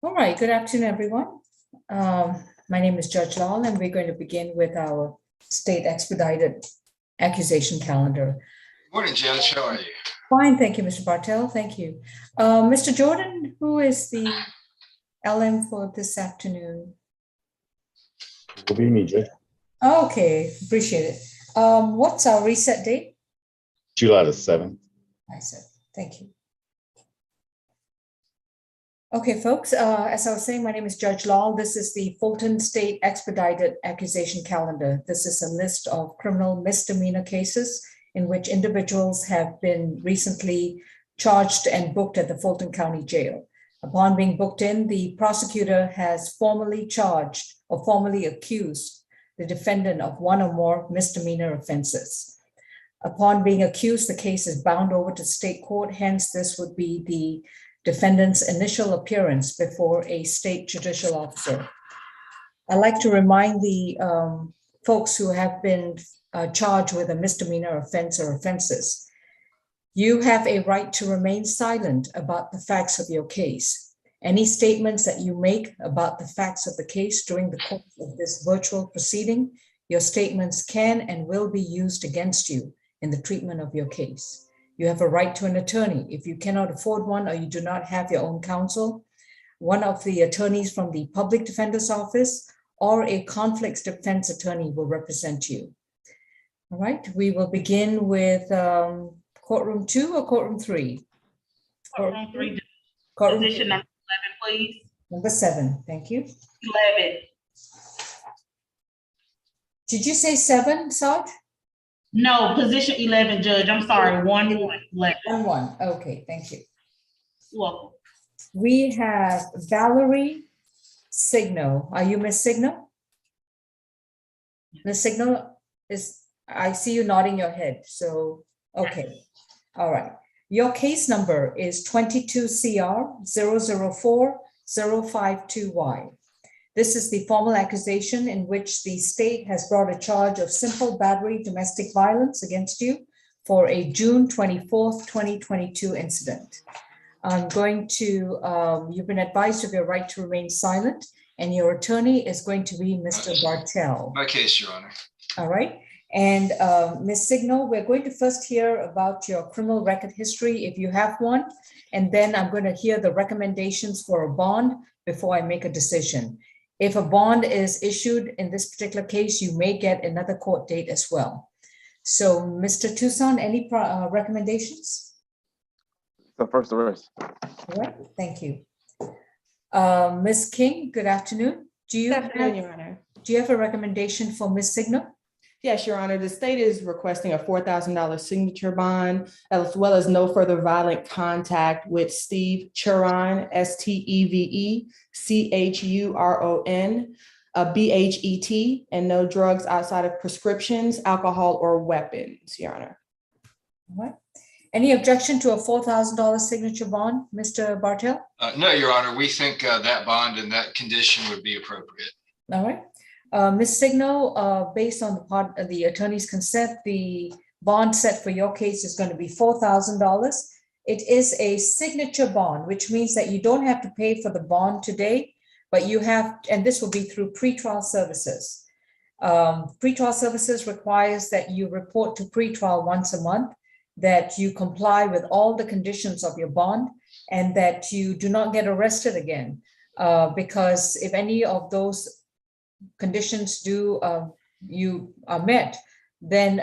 All right, good afternoon, everyone. My name is Judge Lal, and we're going to begin with our state expedited accusation calendar. Morning, Judge. How are you? Fine, thank you, Mr. Bartel. Thank you. Mr. Jordan, who is the LM for this afternoon? Will be me, Judge. Okay, appreciate it. What's our reset date? July the 7th. I said, thank you. Okay, folks, as I was saying, my name is Judge Lal. This is the Fulton State Expedited Accusation Calendar. This is a list of criminal misdemeanor cases in which individuals have been recently charged and booked at the Fulton County Jail. Upon being booked in, the prosecutor has formally charged or formally accused the defendant of one or more misdemeanor offenses. Upon being accused, the case is bound over to state court. Hence, this would be the defendant's initial appearance before a state judicial officer. I'd like to remind the folks who have been charged with a misdemeanor offense or offenses, you have a right to remain silent about the facts of your case. Any statements that you make about the facts of the case during the course of this virtual proceeding, your statements can and will be used against you in the treatment of your case. You have a right to an attorney. If you cannot afford one or you do not have your own counsel, one of the attorneys from the Public Defender's Office or a conflicts defense attorney will represent you. All right, we will begin with courtroom 2 or courtroom 3? Courtroom 3. Courtroom Position number 11, please. number 7, thank you. 11. Did you say 7, Sarge? No, position 11, Judge. I'm sorry. 1-1. 11. 1, okay, thank you. Welcome. We have Valerie Signo. Are you Miss Signo? Miss Signo is, I see you nodding your head, so, okay. All right. Your case number is 22CR004-052Y. This is the formal accusation in which the state has brought a charge of simple battery domestic violence against you for a June 24th, 2022 incident. I'm going to, you've been advised of your right to remain silent, and your attorney is going to be Mr. Bartel. My case, Your Honor. All right. And Ms. Signal, we're going to first hear about your criminal record history, if you have one, and then I'm going to hear the recommendations for a bond before I make a decision. If a bond is issued in this particular case, you may get another court date as well. So, Mr. Tucson, any recommendations? The first arrest. All right, thank you. Ms. King, good afternoon. Good afternoon, Your Honor. Do you have a recommendation for Ms. Signal? Yes, Your Honor. The state is requesting a $4,000 signature bond, as well as no further violent contact with Steve Churon, STEVECHURON, BHET, and no drugs outside of prescriptions, alcohol, or weapons, Your Honor. All right. Any objection to a $4,000 signature bond, Mr. Bartel? No, Your Honor. We think that bond and that condition would be appropriate. All right. Ms. Signal, based on the attorney's consent, the bond set for your case is going to be $4,000. It is a signature bond, which means that you don't have to pay for the bond today, but you have, and this will be through pretrial services. Pretrial services requires that you report to pretrial once a month, that you comply with all the conditions of your bond, and that you do not get arrested again. Because if any of those conditions you are met, then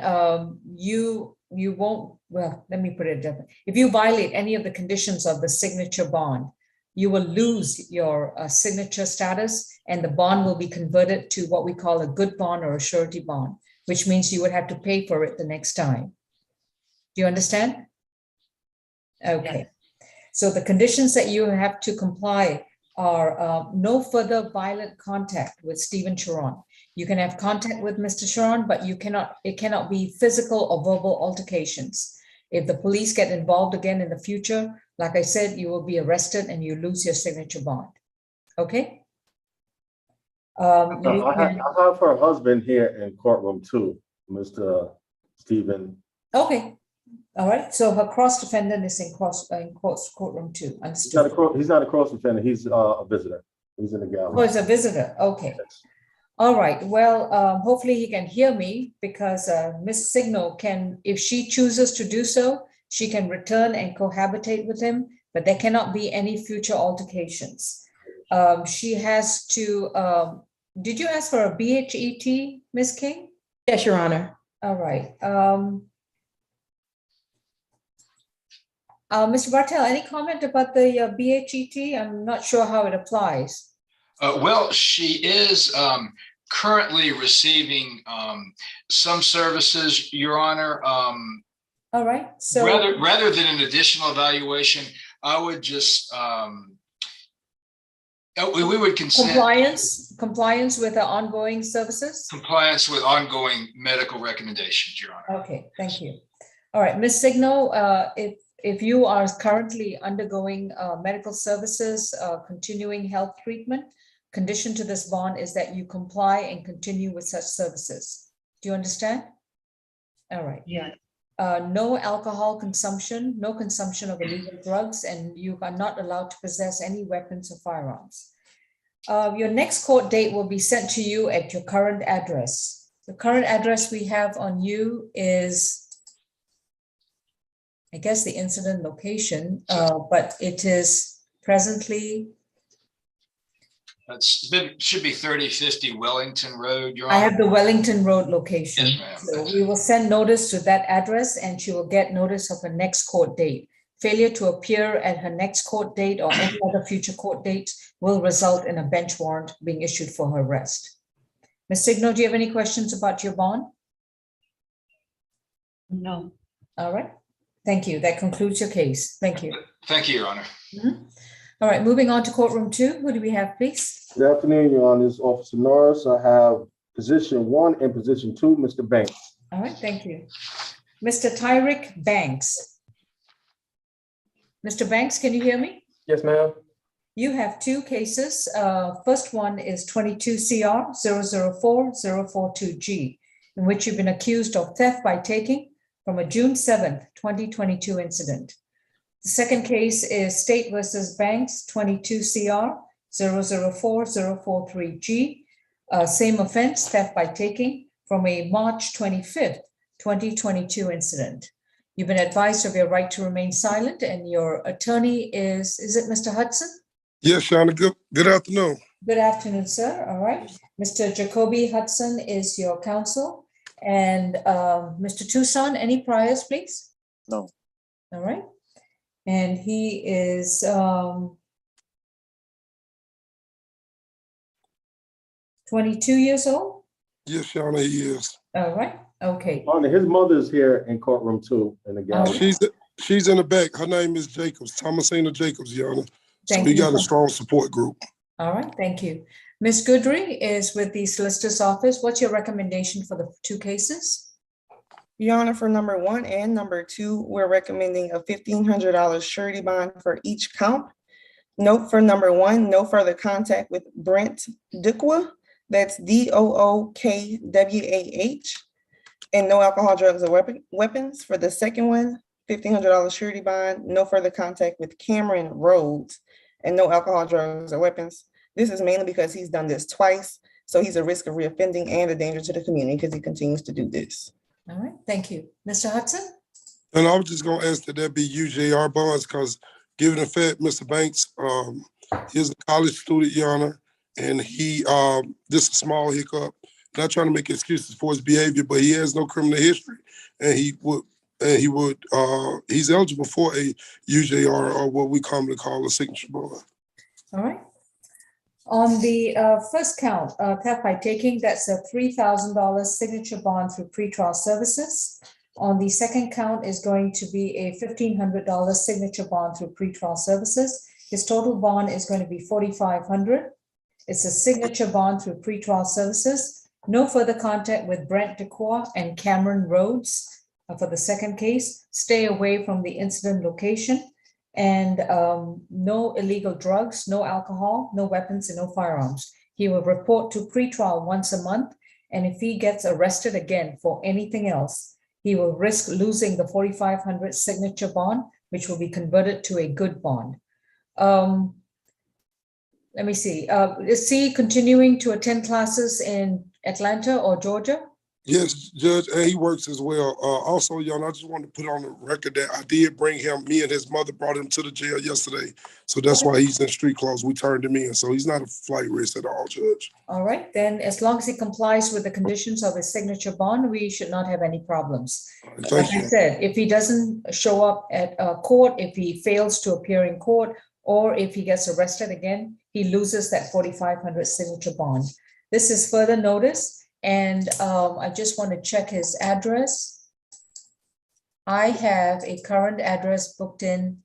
you won't, well, let me put it different. If you violate any of the conditions of the signature bond, you will lose your signature status, and the bond will be converted to what we call a good bond or a surety bond, which means you would have to pay for it the next time. Do you understand? Okay. Yes. So the conditions that you have to comply are no further violent contact with Stephen Churon. You can have contact with Mr. Churon, but it cannot be physical or verbal altercations. If the police get involved again in the future, like I said, you will be arrested and you lose your signature bond. Okay? I have her husband here in courtroom 2, Mr. Stephen. Okay, All right, so her cross defendant is in courtroom 2. He's Understood. not a cross defendant. He's a visitor. He's in the Oh, gallery. it's a visitor. Okay. All right. Well, hopefully he can hear me because Miss Signal can, if she chooses to do so, she can return and cohabitate with him, but there cannot be any future altercations. She has to, did you ask for a BHET, Miss King? Yes, Your Honor. All right. Mr. Bartel, any comment about the BHET? I'm not sure how it applies. Well, she is currently receiving some services, Your Honor. All right. So rather than an additional evaluation, I would just we would consider compliance with the ongoing services. Compliance with ongoing medical recommendations, Your Honor. Okay, thank you. All right, Ms. Signal, if you are currently undergoing medical services, continuing health treatment, condition to this bond is that you comply and continue with such services. Do you understand? All right. Yeah. No alcohol consumption, no consumption of illegal drugs, and you are not allowed to possess any weapons or firearms. Your next court date will be sent to you at your current address. The current address we have on you is, I guess, the incident location, but it is presently. Should be 3050 Wellington Road, Your Honor. I have the Wellington Road location. Yes, ma'am. So we will send notice to that address and she will get notice of her next court date. Failure to appear at her next court date or any other future court dates will result in a bench warrant being issued for her arrest. Ms. Signal, do you have any questions about your bond? No. All right. Thank you. That concludes your case. Thank you. Thank you, Your Honor. All right, moving on to courtroom 2. Who do we have, please? Good afternoon, Your Honor. This is Officer Norris. I have position 1 and position 2, Mr. Banks. All right, thank you. Mr. Tyrick Banks. Mr. Banks, can you hear me? Yes, ma'am. You have 2 cases. First one is 22 CR 004042G, in which you've been accused of theft by taking from a June 7th, 2022 incident. The second case is State versus Banks 22 CR 004043G, same offense, theft by taking from a March 25th, 2022 incident. You've been advised of your right to remain silent, and your attorney is it Mr. Hudson? Yes, Shauna, good afternoon. Good afternoon, sir. All right. Mr. Jacoby Hudson is your counsel. And Mr. Tucson, any priors, please? No. All right. And he is 22 years old? Yes, Shauna, he is. All right. Okay. His mother's here in courtroom 2 in the gallery. She's in the back. Her name is Jacobs, Thomasina Jacobs, Your Honor. So Thank we you. got a strong support group. All right. Thank you. Ms. Goodry is with the solicitor's office. What's your recommendation for the 2 cases? Your Honor, for number 1 and number 2, we're recommending a $1,500 surety bond for each count. Note for number 1, no further contact with Brent Dukwa, that's DOOKWAH, and no alcohol, drugs, or weapons. For the second one, $1,500 surety bond, no further contact with Cameron Rhodes, and no alcohol, drugs, or weapons. This is mainly because he's done this twice, so he's a risk of reoffending and a danger to the community because he continues to do this. All right. Thank you. Mr. Hudson? And I was just going to ask that there be UJR bonds because given the fact Mr. Banks is a college student, Your Honor, and he, this is a small hiccup, not trying to make excuses for his behavior, but he has no criminal history, and he's eligible for a UJR, or what we commonly call a signature bond. All right. On the first count, theft by taking, that's a $3,000 signature bond through pretrial services. On the second count is going to be a $1,500 signature bond through pretrial services. His total bond is going to be $4,500. It's a signature bond through pretrial services. No further contact with Brent Dukwa and Cameron Rhodes for the second case. Stay away from the incident location. And no illegal drugs, no alcohol, no weapons, and no firearms. He will report to pretrial once a month. And if he gets arrested again for anything else, he will risk losing the 4,500 signature bond, which will be converted to a good bond. Let me see. Is he continuing to attend classes in Atlanta or Georgia? Yes, Judge, and he works as well. Also, Your Honor, I just want to put on the record that I did bring him, me and his mother brought him to the jail yesterday. So that's why he's in street clothes. We turned him in. So he's not a flight risk at all, Judge. All right, then as long as he complies with the conditions of his signature bond, we should not have any problems. Thank Like I you. said, if he doesn't show up at court, if he fails to appear in court, or if he gets arrested again, he loses that 4,500 signature bond. This is further notice, and I just want to check his address. I have a current address booked in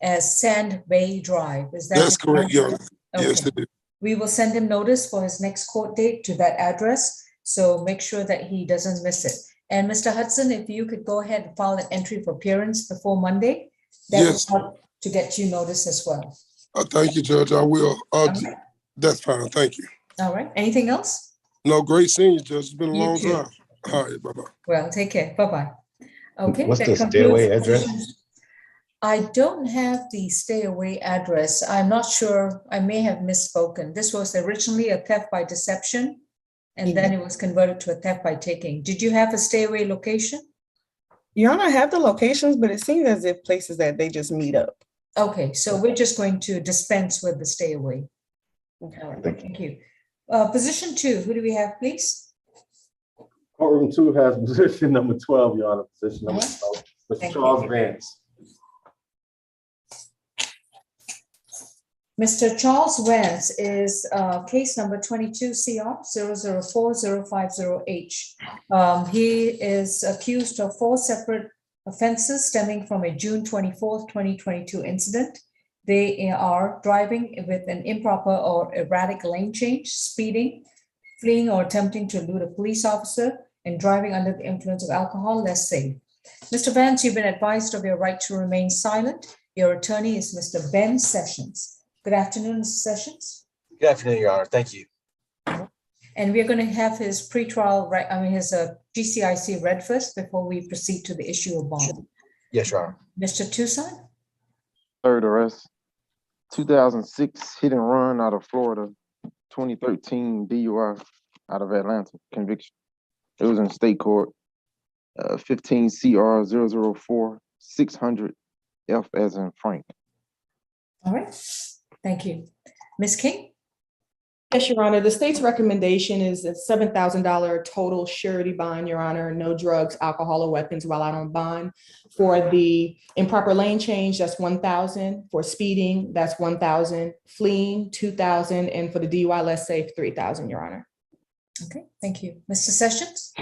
as Sand Bay Drive. Is that? That's correct, Your Honor. Yes, Okay. it is. We will send him notice for his next court date to that address, so make sure that he doesn't miss it. And Mr. Hudson, if you could go ahead and file an entry for appearance before Monday, that Yes. will help to get you notice as well. Thank you, Judge. I will. Okay. That's fine. Thank you. All right, anything else? No, great seeing you, Judge. It's been a You long too. time. All right, bye-bye. Well, take care, bye-bye. Okay. What's that the concludes stairway address? petitions. I don't have the stay away address. I'm not sure. I may have misspoken. This was originally a theft by deception, and then it was converted to a theft by taking. Did you have a stay away location? Your Honor, I have the locations, but it seems as if places that they just meet up. Okay, so we're just going to dispense with the stay away. All right, thank you. Position 2, who do we have, please? Courtroom 2 has position number 12, Your Honor, position number 12, Mr. Thank you. Charles Vance. Mr. Charles Vance is case number 22 CR 0040508. He is accused of 4 separate offenses stemming from a June 24th, 2022 incident. They are driving with an improper or erratic lane change, speeding, fleeing or attempting to elude a police officer, and driving under the influence of alcohol, less safe. Mr. Vance, you've been advised of your right to remain silent. Your attorney is Mr. Ben Sessions. Good afternoon, Mr. Sessions. Good afternoon, Your Honor. Thank you. And we're going to have his pretrial, his GCIC read first before we proceed to the issue of bond. Yes, Your Honor. Mr. Tucson? Third arrest, 2006 hit and run out of Florida, 2013 DUI out of Atlanta, conviction. It was in state court, 15 CR 004 600 F as in Frank. All right, thank you. Ms. King? Yes, Your Honor. The state's recommendation is a $7,000 total surety bond, Your Honor. No drugs, alcohol, or weapons while out on bond. For the improper lane change, that's $1,000. For speeding, that's $1,000. Fleeing, $2,000. And for the DUI less safe, $3,000, Your Honor. Okay, thank you. Mr. Sessions?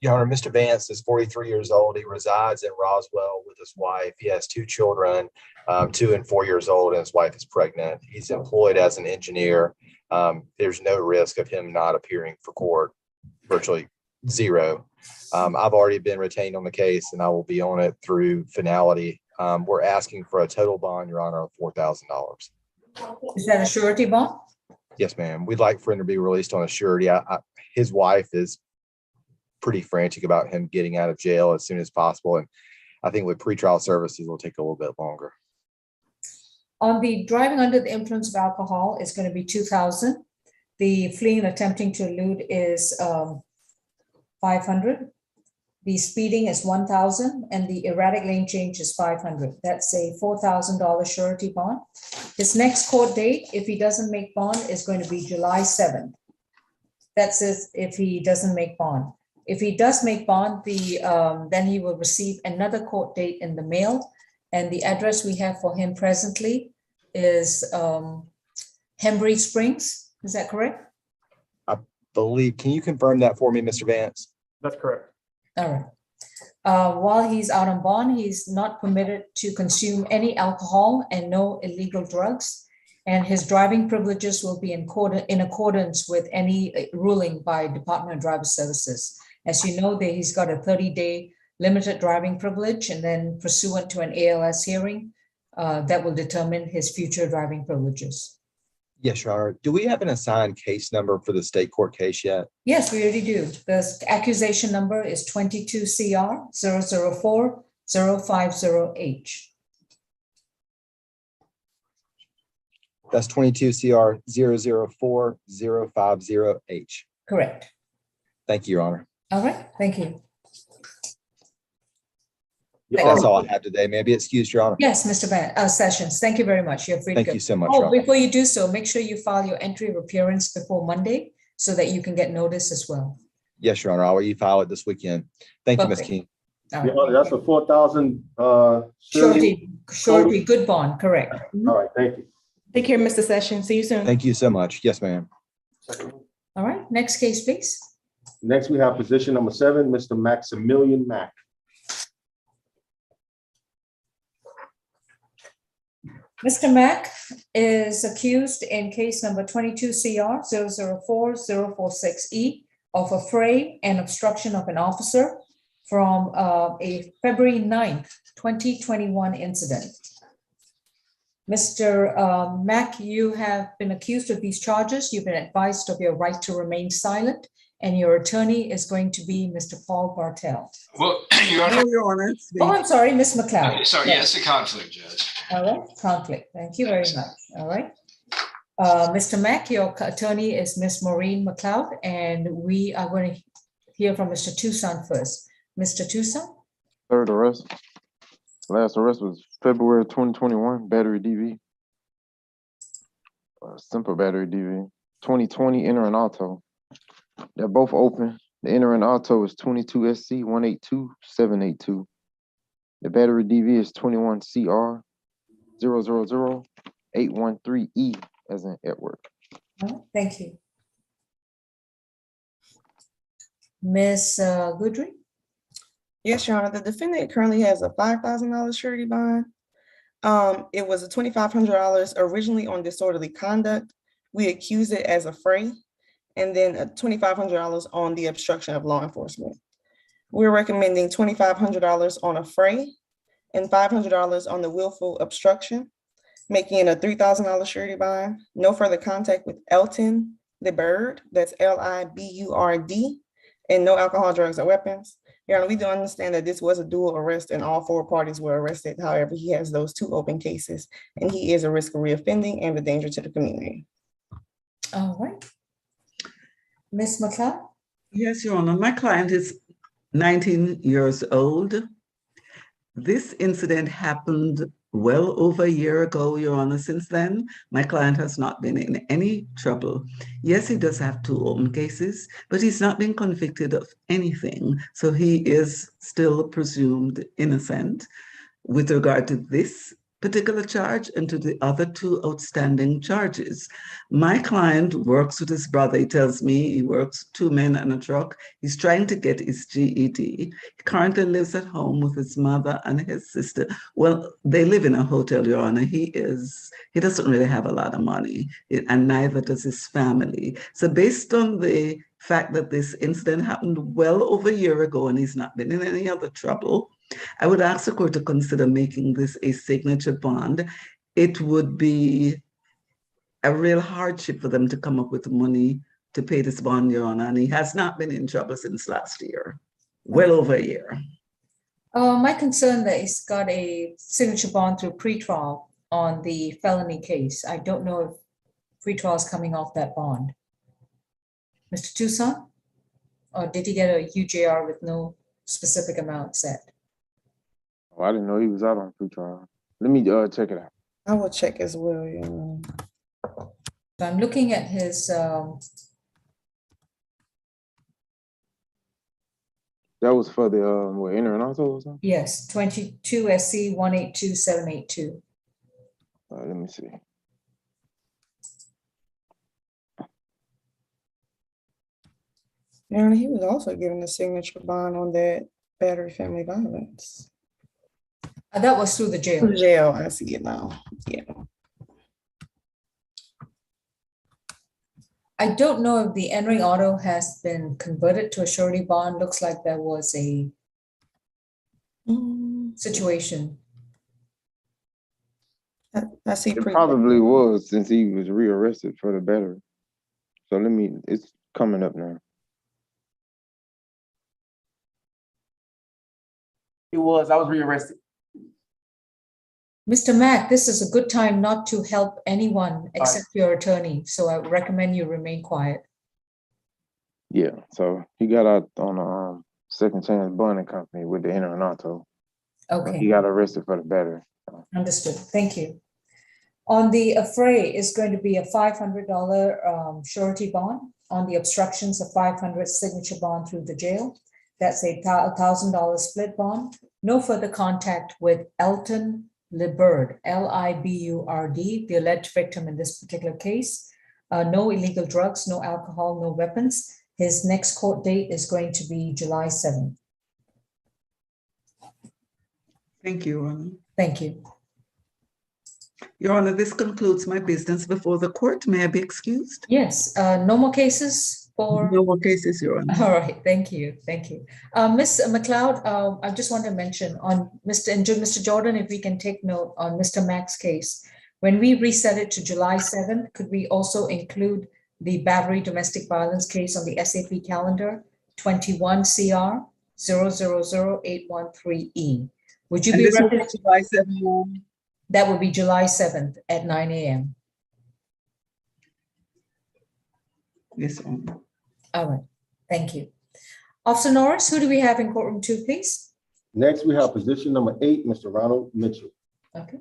Your Honor, Mr. Vance is 43 years old. He resides in Roswell with his wife. He has 2 children, 2 and 4 years old, and his wife is pregnant. He's employed as an engineer. There's no risk of him not appearing for court, virtually zero. I've already been retained on the case, and I will be on it through finality. We're asking for a total bond, Your Honor, of $4,000. Is that a surety bond? Yes, ma'am. We'd like for him to be released on a surety. His wife is pretty frantic about him getting out of jail as soon as possible. And I think with pretrial services, will take a little bit longer. On the driving under the influence of alcohol is going to be $2,000. The fleeing and attempting to elude is $500. The speeding is $1,000, and the erratic lane change is $500. That's a $4,000 surety bond. His next court date, if he doesn't make bond, is going to be July 7th. That's if he doesn't make bond. If he does make bond, then he will receive another court date in the mail. And the address we have for him presently is Hembry Springs. Is that correct? Can you confirm that for me, Mr. Vance? That's correct. All right. While he's out on bond, he's not permitted to consume any alcohol and no illegal drugs. And his driving privileges will be in accordance with any ruling by Department of Driver Services. As you know, he's got a 30-day limited driving privilege, and then pursuant to an ALS hearing, that will determine his future driving privileges. Yes, Your Honor. Do we have an assigned case number for the state court case yet? Yes, we already do. The accusation number is 22 CR 004 050H. That's 22 CR 004-050H. Correct. Thank you, Your Honor. All right, thank you. Your That's Honor, all I have today. May I be excused, Your Honor? Yes, Mr. Sessions, thank you very much. You're free to Thank go. you so much, Your Oh, Honor. before you do so, make sure you file your entry of appearance before Monday so that you can get notice as well. Yes, Your Honor. I'll e-file it this weekend. Thank you, Ms. Perfect. King. All Your right. Honor, that's a 4,000 surety. Surety, good bond, correct. All right, thank you. Take care, Mr. Sessions. See you soon. Thank you so much. Yes, ma'am. All right, next case, please. Next, we have position number 7, Mr. Maximilian Mack. Mr. Mack is accused in case number 22 CR 004-046E of affray and obstruction of an officer from a February 9th, 2021 incident. Mr. Mack, you have been accused of these charges. You've been advised of your right to remain silent, and your attorney is going to be Mr. Paul Bartel. Well, Your Honor, No, Your Honor. it's me. Oh, I'm sorry, Ms. McLeod. sorry, yes, a conflict, Judge. All right, conflict. Thank you very much. All right. Mr. Mack, your attorney is Ms. Maureen McLeod, and we are going to hear from Mr. Tucson first. Mr. Tucson? Third arrest. Last arrest was February 2021, battery DV. Simple battery DV. 2020 entering auto. They're both open. The entering auto is 22 SC 182782. The battery DV is 21 CR 000-813E as in Edward. All right, thank you. Ms. Goodry? Yes, Your Honor, the defendant currently has a $5,000 surety bond. It was a $2,500 originally on disorderly conduct. We accused it as affray, and then a $2,500 on the obstruction of law enforcement. We're recommending $2,500 on affray and $500 on the willful obstruction, making it a $3,000 surety bond. No further contact with Elton Liberd, that's L-I-B-U-R-D, and no alcohol, drugs, or weapons. Your Honor, we do understand that this was a dual arrest and all 4 parties were arrested. However, he has those 2 open cases and he is a risk of reoffending and a danger to the community. All right. Ms. McLeod? Yes, Your Honor. My client is 19 years old. This incident happened well over a year ago, Your Honor. Since then, my client has not been in any trouble. Yes, he does have 2 open cases, but he's not been convicted of anything. So he is still presumed innocent with regard to this particular charge and to the other 2 outstanding charges. My client works with his brother. He tells me he works 2 men and a truck. He's trying to get his GED. He currently lives at home with his mother and his sister. Well, they live in a hotel, Your Honor. He doesn't really have a lot of money, and neither does his family. So based on the fact that this incident happened well over a year ago and he's not been in any other trouble, I would ask the court to consider making this a signature bond. It would be a real hardship for them to come up with money to pay this bond, Your Honor, and he has not been in trouble since last year, well over a year. My concern that he's got a signature bond through pretrial on the felony case. I don't know if pretrial is coming off that bond. Mr. Tucson? Or did he get a UJR with no specific amount set? Oh, I didn't know he was out on pretrial. Let me check it out. I will check as well. Your Honor. So I'm looking at his, That was for the entering auto or something? yes, 22 SC 182782. Let me see. Your Honor, he was also given a signature bond on that battery family violence. That was through the jail. Jail, I see it now. Yeah. I don't know if the entering auto has been converted to a surety bond. Looks like there was a situation. I see. It probably was since he was rearrested for the battery. So it's coming up now. It was, I was rearrested. Mr. Mack, this is a good time not to help anyone except your attorney, so I recommend you remain quiet. Yeah, so he got out on a second chance bonding company with the Internato. Okay. He got arrested for the battery. Understood. Thank you. On the affray is going to be a $500 surety bond. On the obstructions, a $500 signature bond through the jail. That's a $1,000 split bond. No further contact with Elton Liberd, L-I-B-U-R-D, the alleged victim in this particular case. No illegal drugs, no alcohol, no weapons. His next court date is going to be July 7th. Thank you, Your Honor. Thank you. Your Honor, this concludes my business before the court. May I be excused? Yes, no more cases for? No more cases, Your Honor. All right, thank you, thank you. Ms. McLeod, I just want to mention on Mr. Jordan, if we can take note on Mr. Mack's case, when we reset it to July 7th, could we also include the battery domestic violence case on the SAP calendar, 21 CR 000813E? Would you be ready? July 7th? That would be July 7th at 9 a.m. Yes, Your Honor. All right, thank you. Officer Norris, who do we have in courtroom 2, please? Next, we have position number 8, Mr. Ronald Mitchell. Okay.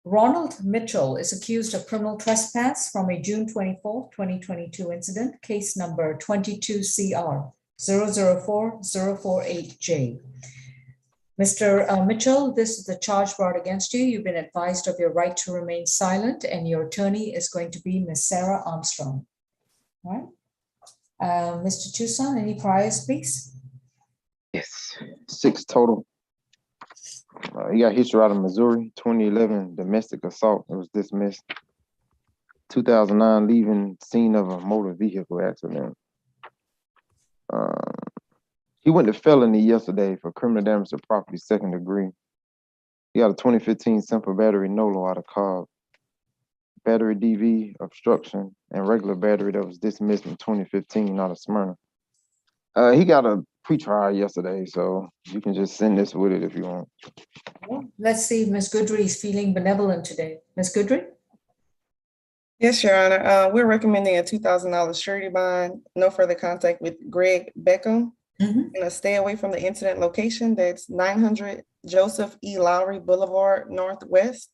Ronald Mitchell is accused of criminal trespass from a June 24, 2022 incident, case number 22 CR 004048J. Mr. Mitchell, this is the charge brought against you. You've been advised of your right to remain silent, and your attorney is going to be Ms. Sarah Armstrong. All right. Mr. Tucson, any priors, please? Yes, 6 total. He got history out of Missouri, 2011 domestic assault. It was dismissed. 2009 leaving scene of a motor vehicle accident. He went to felony yesterday for criminal damage to property, 2nd degree. He got a 2015 simple battery NOLO out of Cobb. Battery DV, obstruction, and regular battery that was dismissed in 2015 out of Smyrna. He got a pretrial yesterday, so you can just send this with it if you want. Well, let's see if Ms. Goodry is feeling benevolent today. Ms. Goodry? Yes, Your Honor. We're recommending a $2,000 surety bond, no further contact with Greg Beckham, and a stay away from the incident location. That's 900 Joseph E. Lowry Boulevard Northwest,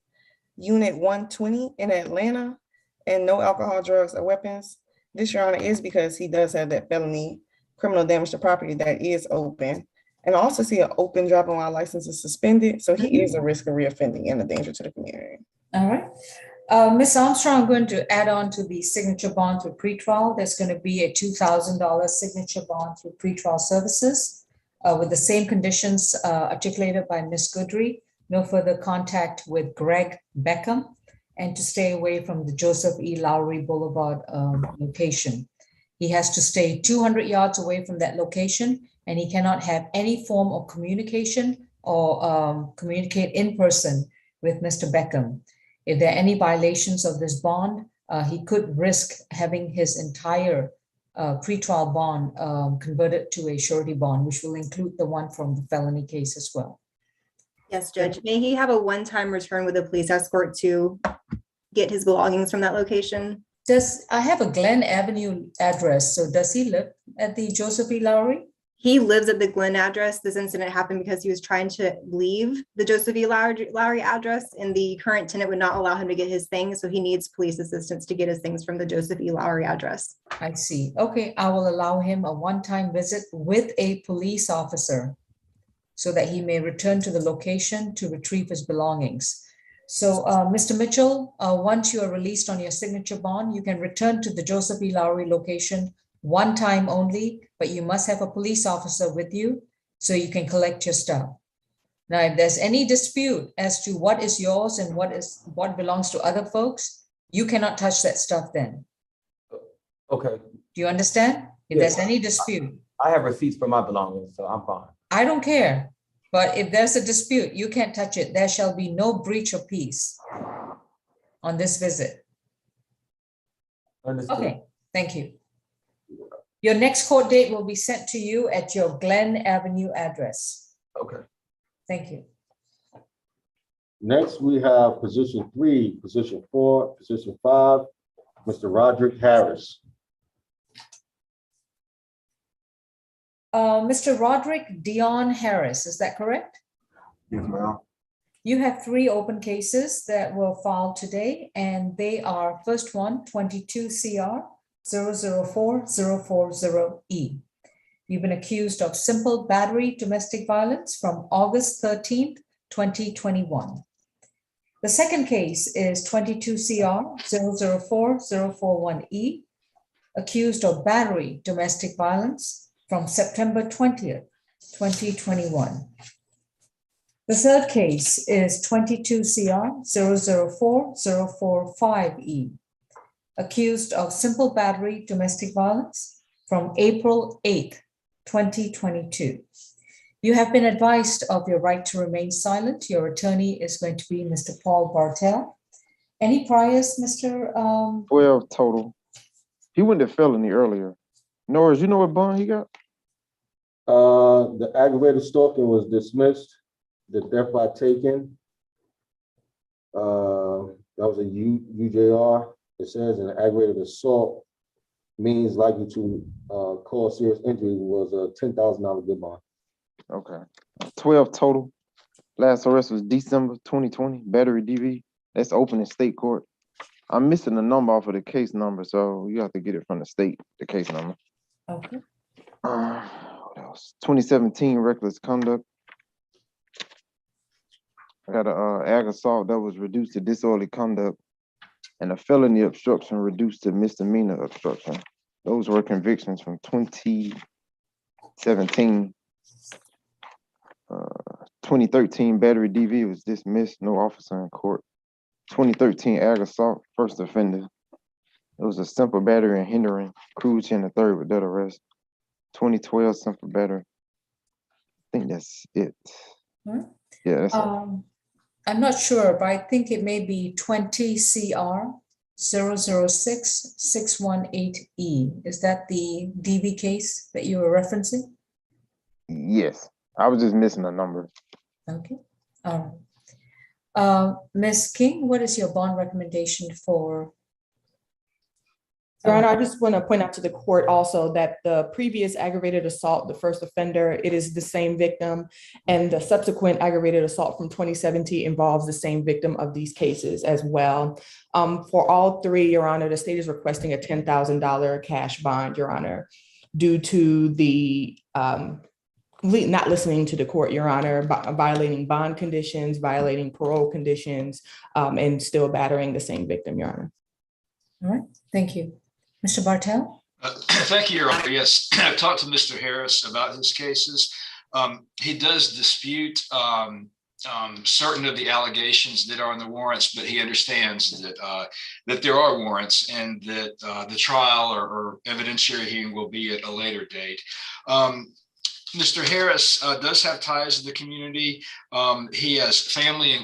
Unit 120 in Atlanta, and no alcohol, drugs, or weapons. This, Your Honor, is because he does have that felony criminal damage to property that is open. And I also see an open driving while license is suspended. So he is a risk of reoffending and a danger to the community. All right. Ms. Armstrong, I'm going to add on to the signature bond through pretrial. There's going to be a $2,000 signature bond through pretrial services with the same conditions articulated by Ms. Goodry. No further contact with Greg Beckham, and to stay away from the Joseph E. Lowry Boulevard location. He has to stay 200 yards away from that location, and he cannot have any form of communication or communicate in person with Mr. Beckham. If there are any violations of this bond, he could risk having his entire pretrial bond converted to a surety bond, which will include the one from the felony case as well. Yes, Judge. May he have a one-time return with a police escort to get his belongings from that location? I have a Glen Avenue address, so does he live at the Joseph E. Lowry? He lives at the Glen address. This incident happened because he was trying to leave the Joseph E. Lowry address, and the current tenant would not allow him to get his things, so he needs police assistance to get his things from the Joseph E. Lowry address. I see. Okay, I will allow him a one-time visit with a police officer so that he may return to the location to retrieve his belongings. So, Mr. Mitchell, once you are released on your signature bond, you can return to the Joseph E. Lowry location one time only, but you must have a police officer with you so you can collect your stuff. Now, if there's any dispute as to what is yours and what belongs to other folks, you cannot touch that stuff then. Okay. Do you understand? If Yes. there's any dispute. I have receipts for my belongings, so I'm fine. I don't care, but if there's a dispute, you can't touch it. There shall be no breach of peace on this visit. Understood. Okay, thank you. Your next court date will be sent to you at your Glen Avenue address. Okay. Thank you. Next, we have position 3, position 4, position 5, Mr. Roderick Harris. Mr. Roderick Dion Harris, is that correct? Yes, ma'am. You have 3 open cases that were filed today, and they are first one, 22 CR 004040E. You've been accused of simple battery domestic violence from August 13th, 2021. The second case is 22 CR 004041E, accused of battery domestic violence from September 20th, 2021. The third case is 22 CR 004045E, accused of simple battery domestic violence from April 8th, 2022. You have been advised of your right to remain silent. Your attorney is going to be Mr. Paul Bartel. Any priors, Mr. 12 total. He went to felony earlier. Norris, you know what bond he got? The aggravated stalking was dismissed. The death by taken. That was a UJR. It says an aggravated assault means likely to cause serious injury was a $10,000 good bond. Okay. 12 total. Last arrest was December 2020, battery DV. That's open in state court. I'm missing the number off of the case number, so you have to get it from the state, the case number. Okay. What else? 2017 reckless conduct. I got a ag assault that was reduced to disorderly conduct, and a felony obstruction reduced to misdemeanor obstruction. Those were convictions from 2017. 2013 battery DV was dismissed, no officer in court. 2013 ag assault, first offender. It was a simple battery and hindering, cruise in the third with that arrest. 2012 simple battery. I think that's it. Hmm? Yeah, that's it. I'm not sure, but I think it may be 20 CR 006618E. Is that the DV case that you were referencing? Yes, I was just missing a number. Okay. All right. Ms. King, what is your bond recommendation for? Your Honor, I just want to point out to the court also that the previous aggravated assault, the first offender, it is the same victim, and the subsequent aggravated assault from 2017 involves the same victim of these cases as well. For all 3, Your Honor, the state is requesting a $10,000 cash bond, Your Honor, due to the not listening to the court, Your Honor, violating bond conditions, violating parole conditions, and still battering the same victim, Your Honor. All right, thank you. Mr. Bartel? Thank you, Your Honor. Yes, I've talked to Mr. Harris about his cases. He does dispute certain of the allegations that are in the warrants, but he understands that that there are warrants and that the trial or evidentiary hearing will be at a later date. Mr. Harris does have ties to the community. He has family in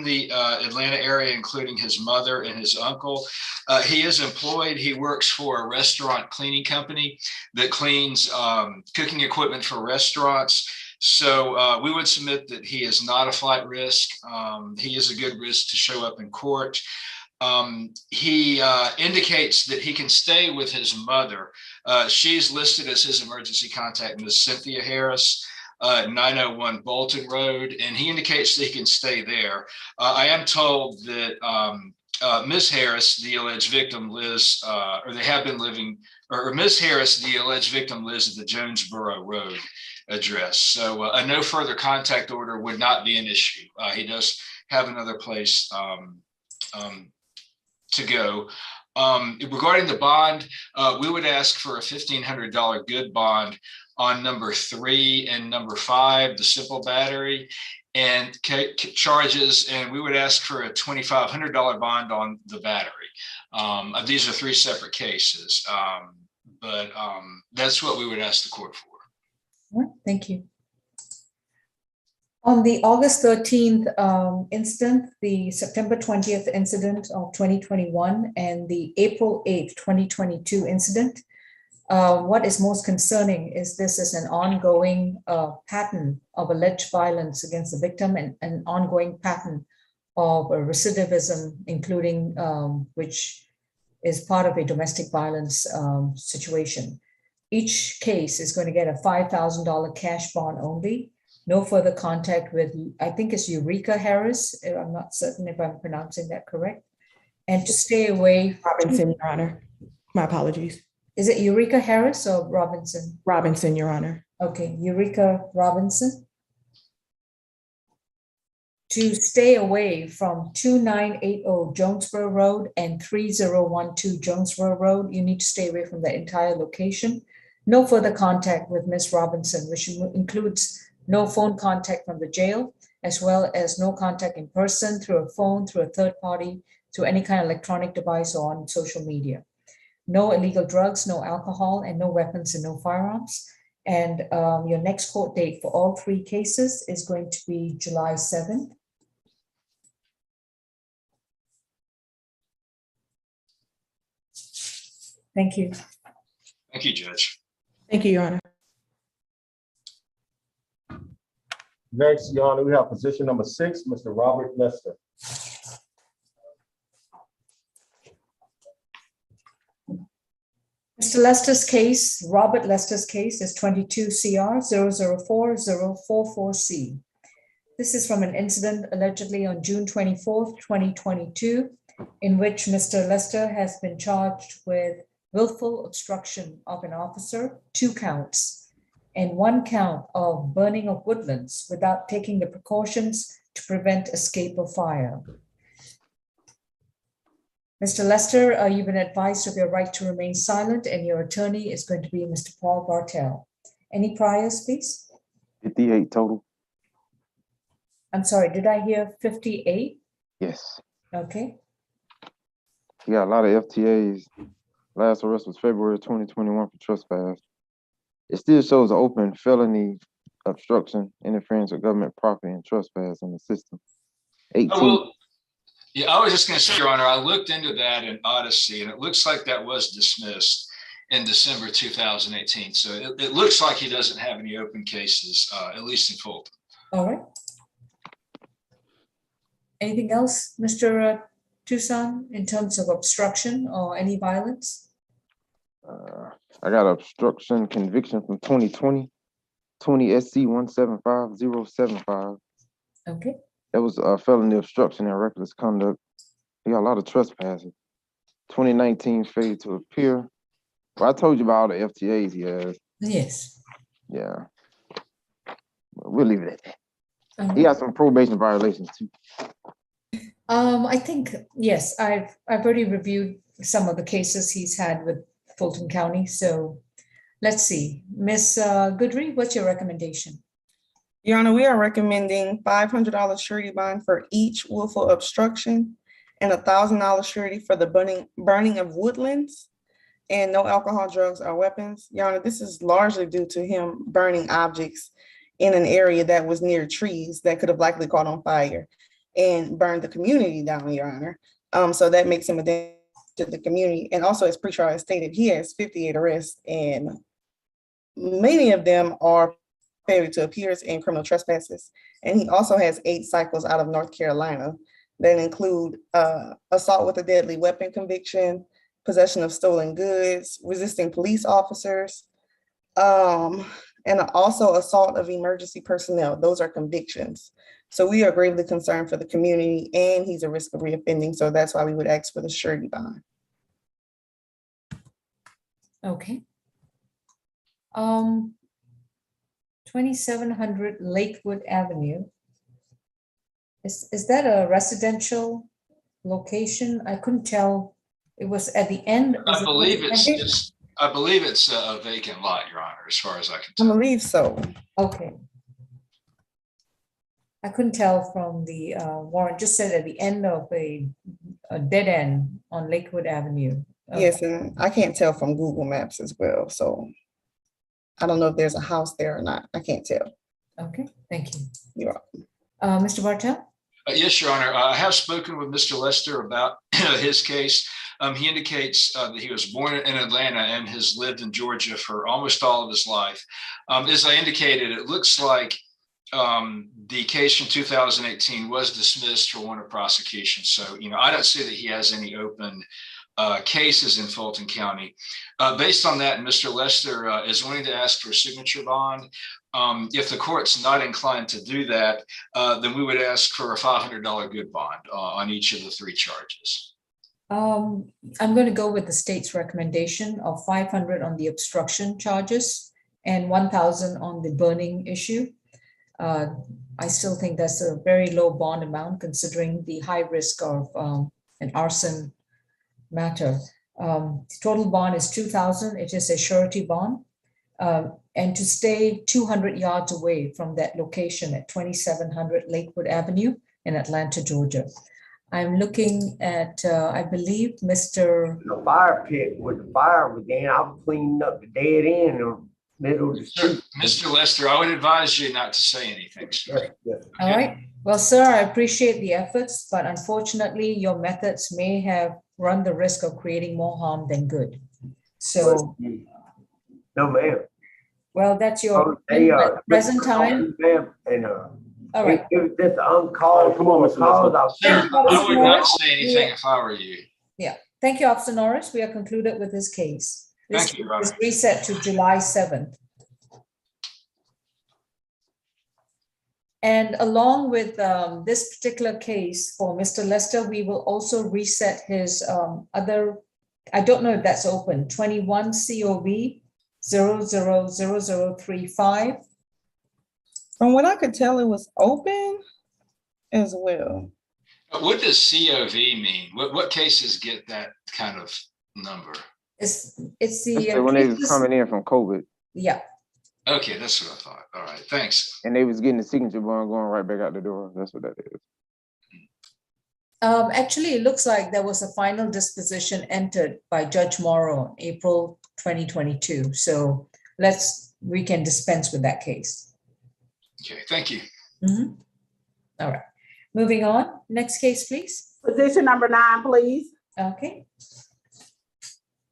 the Atlanta area, including his mother and his uncle. He is employed. He works for a restaurant cleaning company that cleans cooking equipment for restaurants. So we would submit that he is not a flight risk. He is a good risk to show up in court. He indicates that he can stay with his mother. She's listed as his emergency contact, Ms. Cynthia Harris, 901 Bolton Road, and he indicates that he can stay there. I am told that Ms. Harris, the alleged victim, lives, or they have been living, or Ms. Harris, the alleged victim, lives at the Jonesboro Road address. So a no further contact order would not be an issue. He does have another place to go. Regarding the bond, we would ask for a $1,500 good bond on number 3 and number 5, the simple battery and charges, and we would ask for a $2,500 bond on the battery. These are 3 separate cases, but that's what we would ask the court for. All right, thank you. On the August 13th incident, the September 20th incident of 2021, and the April 8th, 2022 incident, what is most concerning is this is an ongoing pattern of alleged violence against the victim, and an ongoing pattern of recidivism, including which is part of a domestic violence situation. Each case is going to get a $5,000 cash bond only. No further contact with, I think it's Eureka Harris. I'm not certain if I'm pronouncing that correct. And to stay away. Robinson, Your Honor. My apologies. Is it Eureka Harris or Robinson? Robinson, Your Honor. Okay, Eureka Robinson. To stay away from 2980 Jonesboro Road and 3012 Jonesboro Road. You need to stay away from the entire location. No further contact with Ms. Robinson, which includes no phone contact from the jail, as well as no contact in person, through a phone, through a third party, through any kind of electronic device or on social media. No illegal drugs, no alcohol, and no weapons and no firearms. And your next court date for all three cases is going to be July 7th. Thank you. Thank you, Judge. Thank you, Your Honor. Next, Your Honor, we have position number 6, Mr. Robert Lester. Mr. Lester's case, Robert Lester's case is 22 CR 004044C. This is from an incident allegedly on June 24th, 2022, in which Mr. Lester has been charged with willful obstruction of an officer, 2 counts, and 1 count of burning of woodlands without taking the precautions to prevent escape of fire. Mr. Lester, you've been advised of your right to remain silent, and your attorney is going to be Mr. Paul Bartel. Any priors, please? 58 total. I'm sorry, did I hear 58? Yes. Okay. He got a lot of FTAs. Last arrest was February 2021 for trespass. It still shows an open felony obstruction, interference with government property, and trespass in the system. 18. Oh, well, yeah, I was just going to say, Your Honor, I looked into that in Odyssey, and it looks like that was dismissed in December 2018. So it looks like he doesn't have any open cases, at least in Fulton. All right. Anything else, Mr. Tucson, in terms of obstruction or any violence? I got obstruction conviction from 2020, 20 SC 175075. Okay. That was a felony obstruction and reckless conduct. He got a lot of trespassing. 2019 failure to appear. Well, I told you about all the FTAs he has. Yes. Yeah. We'll leave it at that. He got some probation violations too. I think, yes, I've already reviewed some of the cases he's had with Fulton County. So let's see. Ms. Goodry, what's your recommendation? Your Honor, we are recommending $500 surety bond for each willful obstruction and $1,000 surety for the burning of woodlands and no alcohol, drugs, or weapons. Your Honor, this is largely due to him burning objects in an area that was near trees that could have likely caught on fire and burned the community down, Your Honor. So that makes him a danger to the community. And also, as pretrial has stated, he has 58 arrests, and many of them are failure to appear and criminal trespasses. And he also has 8 cycles out of North Carolina that include assault with a deadly weapon conviction, possession of stolen goods, resisting police officers, and also assault of emergency personnel. Those are convictions. So we are gravely concerned for the community, and he's a risk of reoffending. So that's why we would ask for the surety bond. Okay. 2700 Lakewood Avenue. Is that a residential location? I couldn't tell. It was at the end. I believe it's a vacant lot, Your Honor, as far as I can I tell. believe so. Okay. I couldn't tell from the warrant, just said at the end of a dead end on Lakewood Avenue. Okay. Yes, and I can't tell from Google Maps as well. So I don't know if there's a house there or not. I can't tell. Okay, thank you. You're Mr. Bartel? Yes, Your Honor. I have spoken with Mr. Lester about his case. He indicates that he was born in Atlanta and has lived in Georgia for almost all of his life. As I indicated, it looks like the case from 2018 was dismissed for want of prosecution. So, I don't see that he has any open cases in Fulton County. Based on that, Mr. Lester is wanting to ask for a signature bond. If the court's not inclined to do that, then we would ask for a $500 good bond on each of the 3 charges. I'm going to go with the state's recommendation of 500 on the obstruction charges and 1,000 on the burning issue. I still think that's a very low bond amount considering the high risk of an arson matter. Total bond is 2,000. It is a surety bond. And to stay 200 yards away from that location at 2700 Lakewood Avenue in Atlanta, Georgia. I'm looking at, I believe, Mr. The fire pit where the fire began, I was cleaning up the dead end in the middle of the street. Mr. Lester, I would advise you not to say anything, sir. All right. Well, sir, I appreciate the efforts, but unfortunately, your methods may have run the risk of creating more harm than good. So, No, ma'am. well, that's your present time. And All right. it was just uncalled. Come on, Mr. Lester. I would not say anything if I were you. Yeah. Thank you, Officer Norris. We are concluded with this case. This Thank you, Your Honor. is reset to July 7th. And along with this particular case for Mr. Lester, we will also reset his other, I don't know if that's open, 21 COV 000035. From what I could tell, it was open as well. What does COV mean? What cases get that kind of number? It's the When they was cases- coming in from COVID Yeah. Okay, that's what I thought. All right, thanks. and they was getting the signature bond going right back out the door. That's what that is. Actually, it looks like there was a final disposition entered by Judge Morrow in April 2022. So we can dispense with that case. Okay, thank you. Mhm. All right, moving on. Next case, please. Position number 9, please. Okay.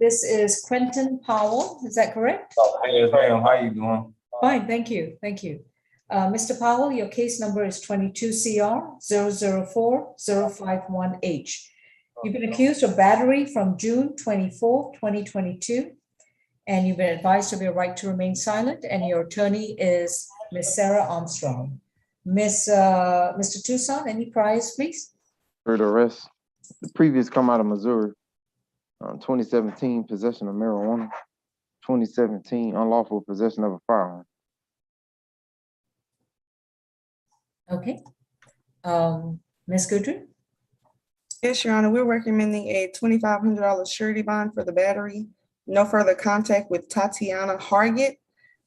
This is Quentin Powell. Is that correct? Yes, ma'am. How you doing? Fine, thank you. Thank you. Mr. Powell, your case number is 22 CR 004-051H. You've been accused of battery from June 24, 2022, and you've been advised of your right to remain silent, and your attorney is Ms. Sarah Armstrong. Mr. Tucson, any priors, please? For the rest, the previous come out of Missouri. 2017, possession of marijuana. 2017, unlawful possession of a firearm. Okay. Ms. Goodry? Yes, Your Honor, we're recommending a $2,500 surety bond for the battery. No further contact with Tatiana Hargett.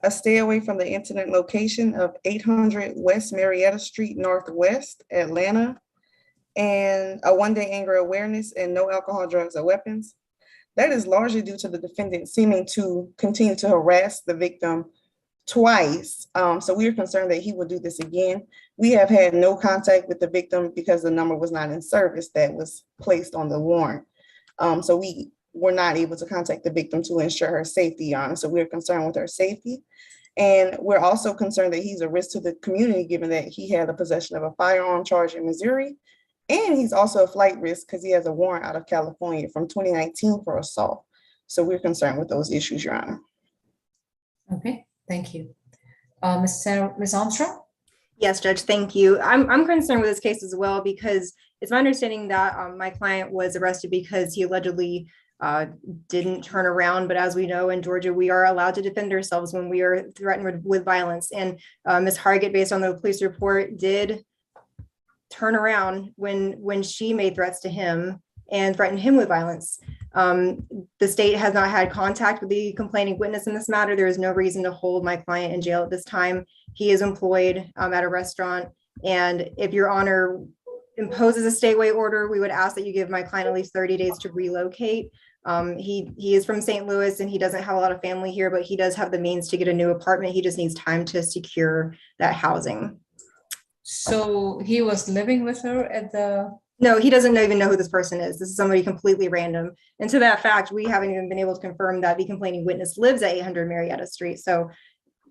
A stay away from the incident location of 800 West Marietta Street Northwest, Atlanta. And a 1-day anger awareness and no alcohol, drugs, or weapons. That is largely due to the defendant seeming to continue to harass the victim twice. So we are concerned that he will do this again. We have had no contact with the victim because the number was not in service that was placed on the warrant. So we were not able to contact the victim to ensure her safety, Your Honor. So we're concerned with her safety. And we're also concerned that he's a risk to the community, given that he had a possession of a firearm charge in Missouri. And he's also a flight risk because he has a warrant out of California from 2019 for assault. So we're concerned with those issues, Your Honor. Okay, thank you. Ms. Armstrong? Yes, Judge, thank you. I'm concerned with this case as well because it's my understanding that my client was arrested because he allegedly didn't turn around. But as we know, in Georgia, we are allowed to defend ourselves when we are threatened with violence. And Ms. Hargett, based on the police report, did turn around when she made threats to him and threatened him with violence. The state has not had contact with the complaining witness in this matter. There is no reason to hold my client in jail at this time. He is employed at a restaurant. And if Your Honor imposes a stay-away order, we would ask that you give my client at least 30 days to relocate. He is from St. Louis and he doesn't have a lot of family here, but he does have the means to get a new apartment. He just needs time to secure that housing. So he was living with her at the, No, he doesn't even know who this person is. This is somebody completely random. And to that fact, we haven't even been able to confirm that the complaining witness lives at 800 Marietta Street. So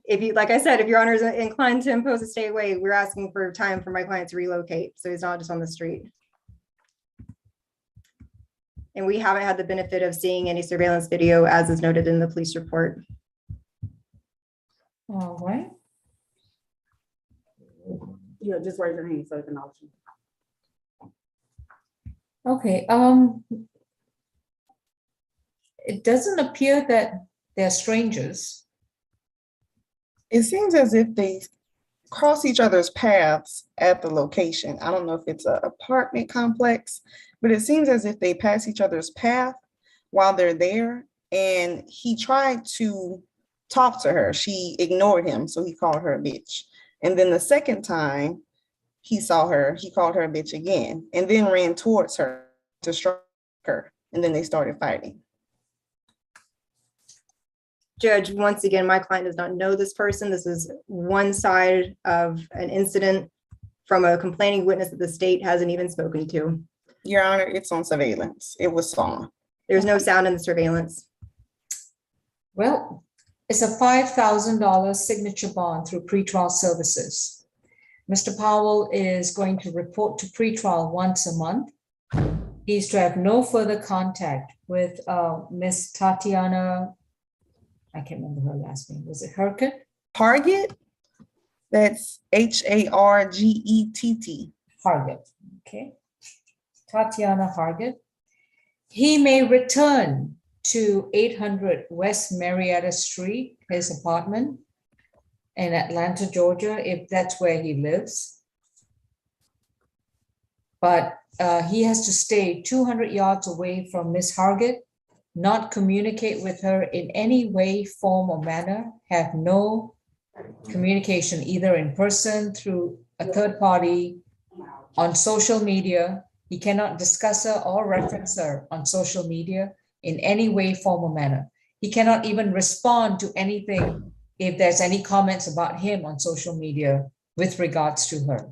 if you, like I said, if your honor is inclined to impose a stay away, we're asking for time for my client to relocate. So he's not just on the street. And we haven't had the benefit of seeing any surveillance video as is noted in the police report. all right. Yeah, just raise your hand so I can know you. Okay, it doesn't appear that they're strangers. It seems as if they cross each other's paths at the location. I don't know if it's an apartment complex, but it seems as if they pass each other's path while they're there. And he tried to talk to her. She ignored him, so he called her a bitch. And then the second time he saw her, he called her a bitch again, and then ran towards her to strike her. And then they started fighting. Judge, once again, my client does not know this person. This is one side of an incident from a complaining witness that the state hasn't even spoken to. Your Honor, it's on surveillance. It was sawn. There's no sound in the surveillance. Well, it's a $5,000 signature bond through pretrial services. Mr. Powell is going to report to pretrial once a month. He's to have no further contact with Miss Tatiana. I can't remember her last name. Was it Hargett? Hargett? That's Hargett. Hargett, okay. Tatiana Hargett. He may return to 800 West Marietta Street, his apartment in Atlanta, Georgia, if that's where he lives. But he has to stay 200 yards away from Miss Hargett, not communicate with her in any way, form, or manner, have no communication either in person, through a third party, on social media. He cannot discuss her or reference her on social media in any way, form, or manner. He cannot even respond to anything if there's any comments about him on social media with regards to her.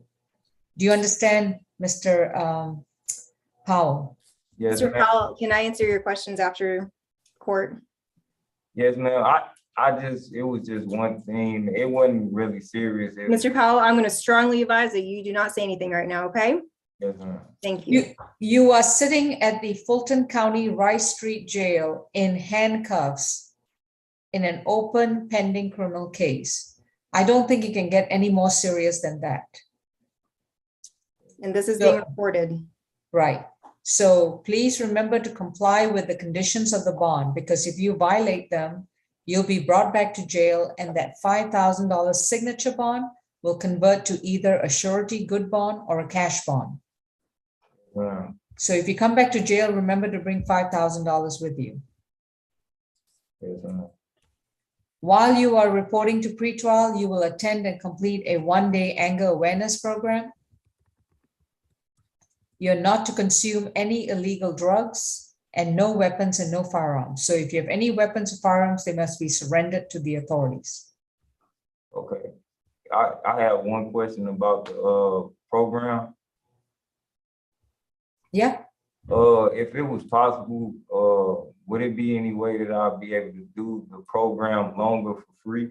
Do you understand, Mr. Powell? Yes, Mr. ma'am. Powell, can I answer your questions after court? Yes, ma'am. It was just one thing. It wasn't really serious. Mr. Powell, I'm going to strongly advise that you do not say anything right now, okay? Yes, ma'am. Thank you. You are sitting at the Fulton County Rice Street Jail in handcuffs in an open pending criminal case. I don't think it can get any more serious than that. And this is being recorded. Right. So please remember to comply with the conditions of the bond, because if you violate them, you'll be brought back to jail, and that $5,000 signature bond will convert to either a surety good bond or a cash bond. Wow. So if you come back to jail, remember to bring $5,000 with you. Yes, ma'am. While you are reporting to pretrial, you will attend and complete a one-day anger awareness program. You're not to consume any illegal drugs, and no weapons and no firearms. So if you have any weapons or firearms, they must be surrendered to the authorities. Okay. I have one question about the program. Yeah. If it was possible, would it be any way that I'll be able to do the program longer for free?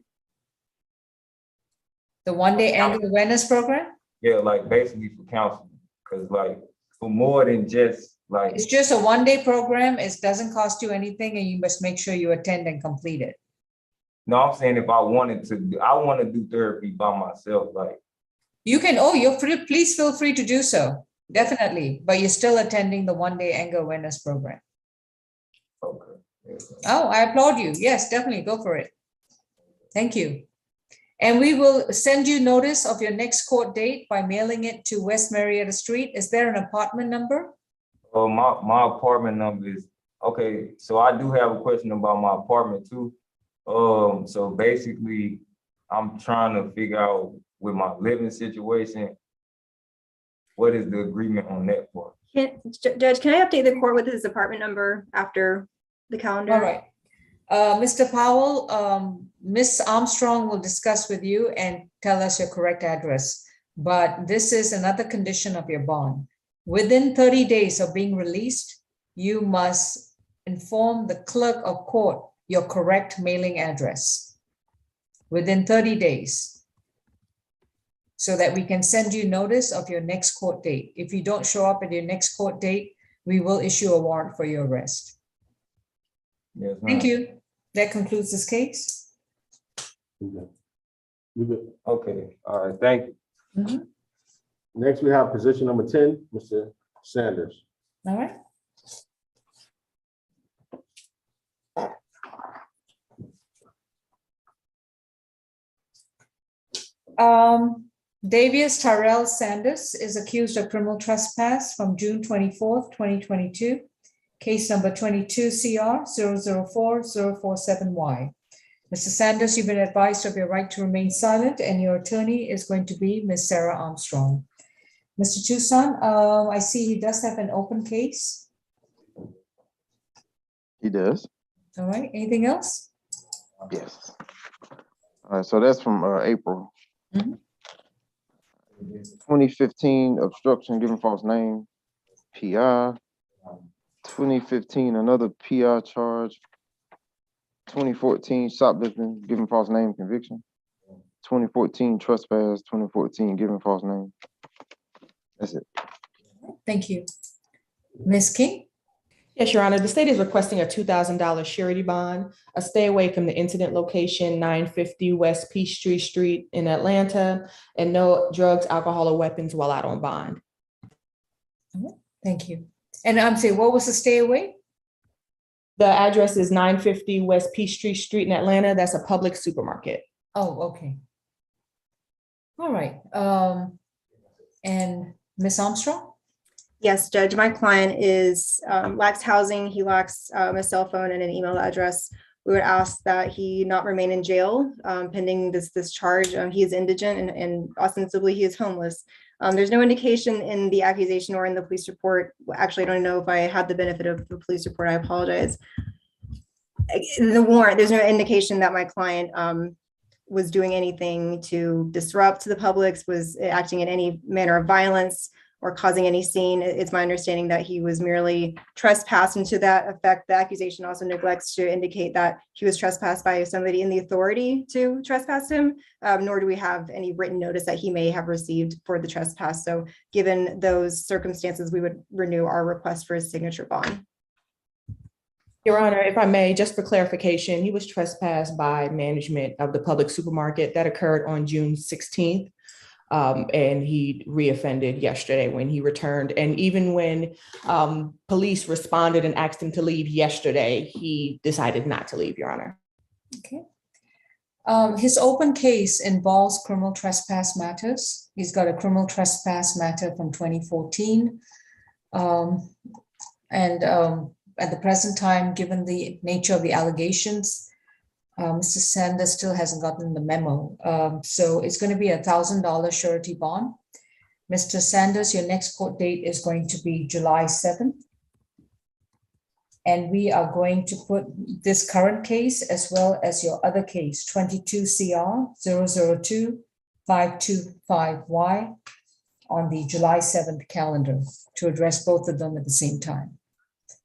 The one-day anger awareness program? Yeah, like basically for counseling, because like for more than just like. It's just a one-day program. It doesn't cost you anything, and you must make sure you attend and complete it. No, I'm saying if I wanted to, I want to do therapy by myself, like. You can, you're free, please feel free to do so, definitely, but you're still attending the one-day anger awareness program. Okay. Yes, Oh, I applaud you. Yes, definitely, go for it. Thank you. And we will send you notice of your next court date by mailing it to West Marietta Street. Is there an apartment number? my apartment number is, okay, so I do have a question about my apartment too. So basically, I'm trying to figure out with my living situation, what is the agreement on that part? Judge, can I update the court with his apartment number after the calendar? All right. Mr. Powell, Ms. Armstrong will discuss with you and tell us your correct address. But this is another condition of your bond. Within 30 days of being released, you must inform the clerk of court your correct mailing address within 30 days so that we can send you notice of your next court date. If you don't show up at your next court date, we will issue a warrant for your arrest. Yes, Thank ma'am. you. That concludes this case. You good? Okay, all right, thank you. Next, we have position number 10, Mr. Sanders. All right. Davius Tyrell Sanders is accused of criminal trespass from June 24th, 2022, case number 22 CR 004-047Y. Mr. Sanders, you've been advised of your right to remain silent, and your attorney is going to be Ms. Sarah Armstrong. Mr. Tucson, I see he does have an open case. He does. All right, anything else? Yes. All right, so that's from April. 2015 obstruction, giving false name, PI. 2015 another PI charge. 2014 shoplifting, giving false name, conviction. 2014 trespass. 2014 giving false name. That's it. Thank you. Ms. King? Yes, Your Honor, the state is requesting a $2,000 surety bond, a stay away from the incident location, 950 West Peachtree Street in Atlanta, and no drugs, alcohol, or weapons while out on bond. Thank you. And I'm saying, what was the stay away? The address is 950 West Peachtree Street in Atlanta. That's a public supermarket. Oh, okay. All right. And Ms. Armstrong? Yes, Judge, my client is lacks housing. He lacks a cell phone and an email address. We would ask that he not remain in jail pending this charge. He is indigent and ostensibly he is homeless. There's no indication in the accusation or in the police report. Actually, I don't know if I had the benefit of the police report. I apologize. The warrant, there's no indication that my client was doing anything to disrupt the public, was acting in any manner of violence or causing any scene. It's my understanding that he was merely trespassed, and to that effect, the accusation also neglects to indicate that he was trespassed by somebody in the authority to trespass him, nor do we have any written notice that he may have received for the trespass. So given those circumstances, we would renew our request for his signature bond. Your Honor, if I may, just for clarification, he was trespassed by management of the public supermarket. That occurred on June 16th. And he reoffended yesterday when he returned. And even when police responded and asked him to leave yesterday, he decided not to leave, Your Honor. Okay. His open case involves criminal trespass matters. He's got a criminal trespass matter from 2014. At the present time, given the nature of the allegations, Mr. Sanders still hasn't gotten the memo. So it's going to be $1,000 surety bond. Mr. Sanders, your next court date is going to be July 7th. And we are going to put this current case as well as your other case, 22 CR 002-525Y on the July 7th calendar to address both of them at the same time.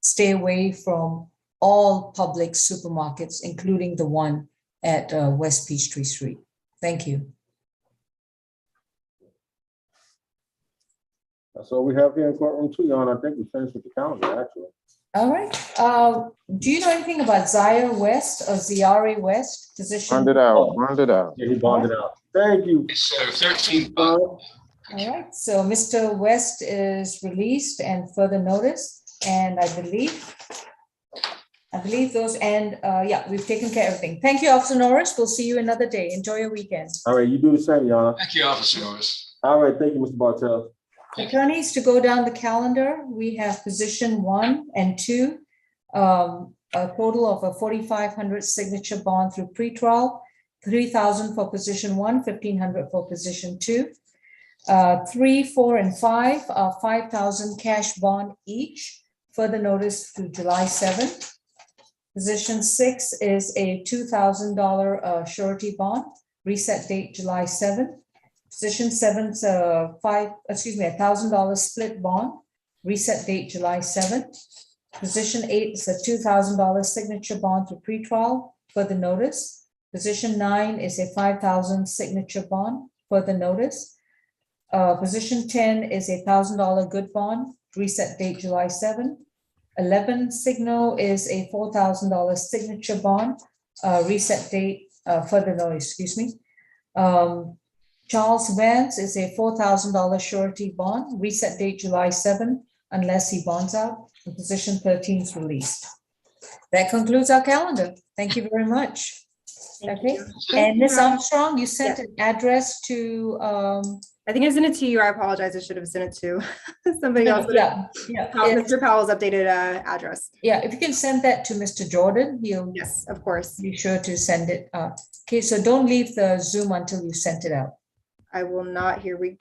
Stay away from all public supermarkets, including the one at West Peachtree Street. Thank you. That's all we have here in courtroom 2, Your Honor. I think we finished with the calendar, actually. All right. Do you know anything about Zaire West or Ziari West position? Bond it out, bond it out. Yeah, he bonded out. Thank you. It's 13. All right. So Mr. West is released and further notice. And I believe those, and yeah, we've taken care of everything. Thank you, Officer Norris. We'll see you another day. Enjoy your weekend. All right, you do the same, Your Honor. Thank you, Officer Norris. All right, thank you, Mr. Bartel. Attorneys, to go down the calendar, we have position 1 and 2, a total of a 4,500 signature bond through pretrial, 3,000 for position 1, 1,500 for position 2. 3, 4, and 5 are 5,000 cash bond each. Further notice through July 7th. Position 6 is a $2,000 surety bond, reset date July 7th. Position 7's $1,000 split bond, reset date July 7th. Position 8 is a $2,000 signature bond for pretrial, further notice. Position 9 is a 5,000 signature bond, further notice. Position 10 is a $1,000 good bond, reset date July 7th. 11 signal is a $4,000 signature bond, reset date, further notice, excuse me. Charles Vance is a $4,000 surety bond, reset date July 7th, unless he bonds out. And position 13 is released. That concludes our calendar. Thank you very much. Okay, and Ms. Armstrong, you sent an address to, I think I sent it to you. I apologize. I should have sent it to somebody else. Yeah. Mr. Powell's updated address. Yeah, if you can send that to Mr. Jordan, he'll. Yes, of course. Be sure to send it. Okay, so don't leave the Zoom until you sent it out. I will not. Here we go.